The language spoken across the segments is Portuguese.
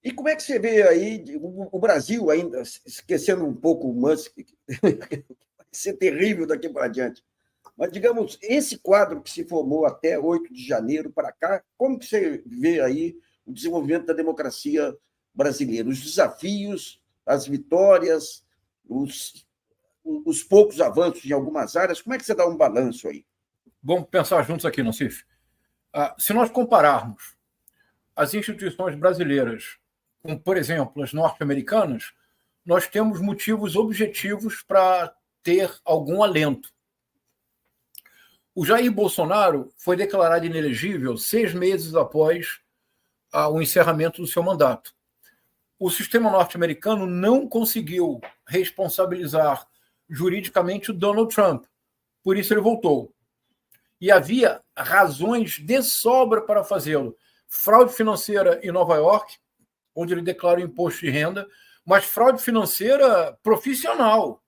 E como é que você vê aí o Brasil ainda, esquecendo um pouco o Musk, vai ser terrível daqui para adiante, mas, digamos, esse quadro que se formou até 8 de janeiro para cá, como que você vê aí o desenvolvimento da democracia brasileira? Os desafios, as vitórias, os poucos avanços em algumas áreas, como é que você dá um balanço aí? Vamos pensar juntos aqui, Nassif. Se nós compararmos as instituições brasileiras com, por exemplo, as norte-americanas, nós temos motivos objetivos para ter algum alento. O Jair Bolsonaro foi declarado inelegível 6 meses após o encerramento do seu mandato. O sistema norte-americano não conseguiu responsabilizar juridicamente o Donald Trump, por isso ele voltou. E havia razões de sobra para fazê-lo. Fraude financeira em Nova York, onde ele declara o imposto de renda, mas fraude financeira profissional.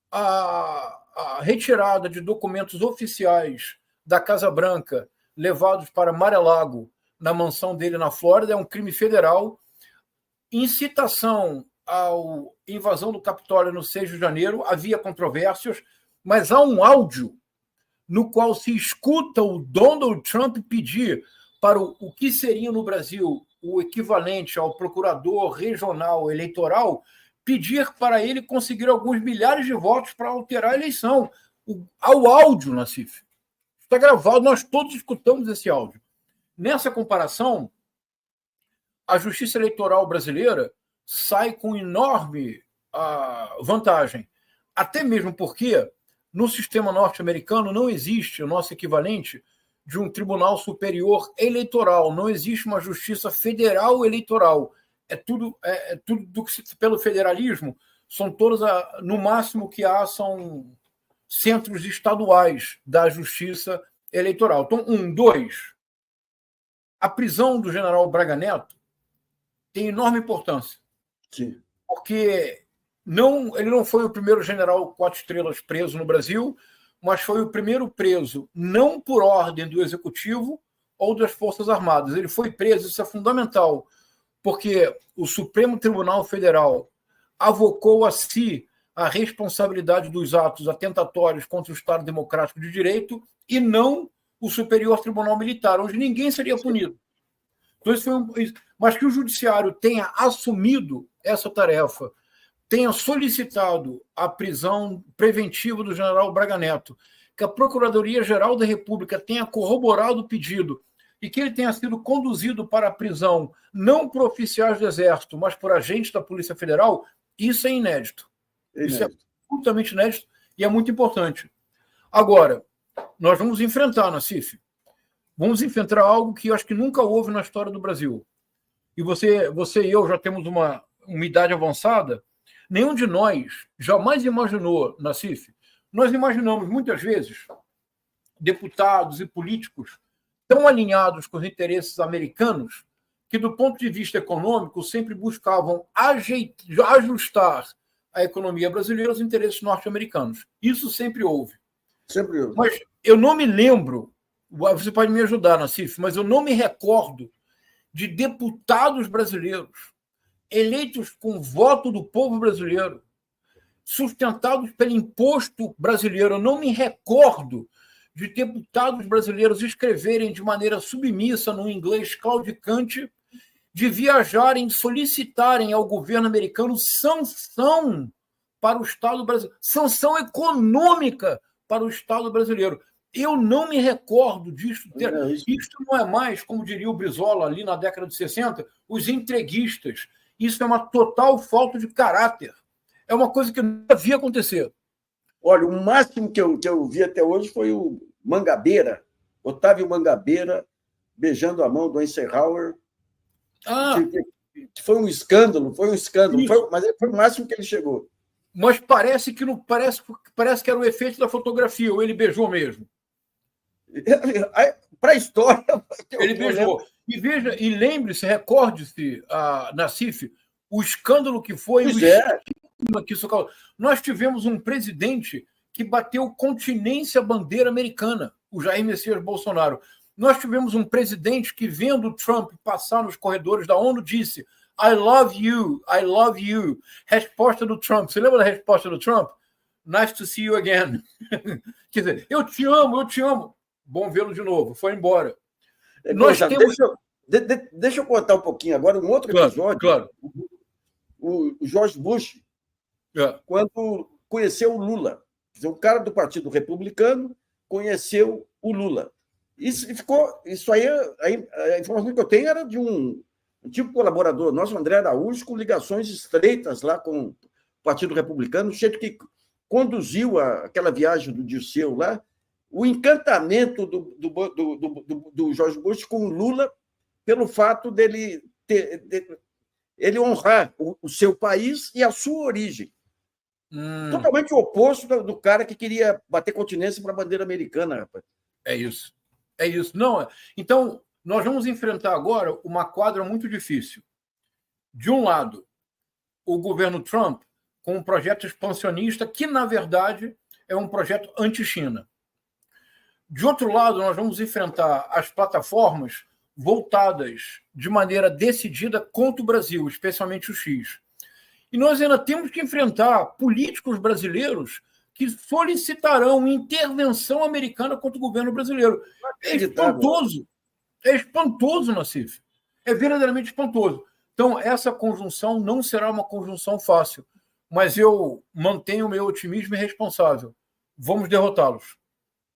A retirada de documentos oficiais da Casa Branca levados para Mar-a-Lago, na mansão dele na Flórida, é um crime federal. Incitação à invasão do Capitólio no 6 de janeiro, havia controvérsias, mas há um áudio no qual se escuta o Donald Trump pedir para o que seria no Brasil o equivalente ao procurador regional eleitoral, pedir para ele conseguir alguns milhares de votos para alterar a eleição. Ao áudio, Nassif. Está gravado, nós todos escutamos esse áudio. Nessa comparação, a justiça eleitoral brasileira sai com enorme vantagem. Até mesmo porque no sistema norte-americano não existe o nosso equivalente de um tribunal superior eleitoral, não existe uma justiça federal eleitoral. É tudo pelo federalismo, são todas, no máximo que há, são centros estaduais da justiça eleitoral. Então, 2, a prisão do general Braga Neto tem enorme importância. Sim. Porque ele não foi o primeiro general 4 estrelas preso no Brasil, mas foi o primeiro preso não por ordem do Executivo ou das Forças Armadas. Ele foi preso, isso é fundamental, porque o Supremo Tribunal Federal avocou a si a responsabilidade dos atos atentatórios contra o Estado Democrático de Direito e não o Superior Tribunal Militar, onde ninguém seria punido. Então, mas que o Judiciário tenha assumido essa tarefa, tenha solicitado a prisão preventiva do general Braga Neto, que a Procuradoria-Geral da República tenha corroborado o pedido e que ele tenha sido conduzido para a prisão não por oficiais do Exército, mas por agentes da Polícia Federal, isso é inédito. Isso é absolutamente inédito e é muito importante. Agora, nós vamos enfrentar, Nassif, vamos enfrentar algo que eu acho que nunca houve na história do Brasil. E você e eu já temos uma idade avançada. Nenhum de nós jamais imaginou, Nassif, nós imaginamos muitas vezes deputados e políticos tão alinhados com os interesses americanos que, do ponto de vista econômico, sempre buscavam ajustar a economia brasileira aos interesses norte-americanos. Isso sempre houve. Sempre houve. Mas eu não me lembro, você pode me ajudar, Nassif, mas eu não me recordo de deputados brasileiros eleitos com voto do povo brasileiro, sustentados pelo imposto brasileiro. Eu não me recordo de deputados brasileiros escreverem de maneira submissa, no inglês claudicante, de viajarem, solicitarem ao governo americano sanção para o Estado brasileiro, sanção econômica para o Estado brasileiro. Eu não me recordo disso. Isso não é mais, como diria o Brizola ali na década de 60, os entreguistas. Isso é uma total falta de caráter. É uma coisa que nunca vi acontecer. Olha, o máximo que eu vi até hoje foi o Mangabeira, Otávio Mangabeira, beijando a mão do Eisenhower. Foi um escândalo, mas foi o máximo que ele chegou. Mas parece que parece que era o efeito da fotografia, ou ele beijou mesmo. Para a história. Ele beijou. E veja, e lembre-se, recorde-se, Nassif, o escândalo que foi. Que isso causou. Nós tivemos um presidente que bateu continência à bandeira americana, o Jair Messias Bolsonaro. Nós tivemos um presidente que, vendo o Trump passar nos corredores da ONU, disse: I love you, I love you. Resposta do Trump. Você lembra da resposta do Trump? Nice to see you again. Quer dizer, eu te amo, eu te amo. Bom vê-lo de novo. Foi embora. Nós temos... deixa eu contar um pouquinho agora, um outro episódio. Claro. O George Bush, quando conheceu o Lula. Um cara do Partido Republicano conheceu o Lula. Isso aí, a informação que eu tenho era de um antigo colaborador nosso, André Araújo, com ligações estreitas lá com o Partido Republicano, o jeito que conduziu aquela viagem do Dirceu lá, o encantamento do George Bush com o Lula pelo fato dele ele honrar o seu país e a sua origem. Totalmente o oposto do cara que queria bater continência para a bandeira americana, rapaz. É isso. É isso. Não, então, nós vamos enfrentar agora uma quadra muito difícil. De um lado, o governo Trump com um projeto expansionista que, na verdade, é um projeto anti-China. De outro lado, nós vamos enfrentar as plataformas voltadas de maneira decidida contra o Brasil, especialmente o X. E nós ainda temos que enfrentar políticos brasileiros que solicitarão intervenção americana contra o governo brasileiro. É espantoso. É espantoso, Nassif. É verdadeiramente espantoso. Então, essa conjunção não será uma conjunção fácil, mas eu mantenho o meu otimismo irresponsável. Vamos derrotá-los.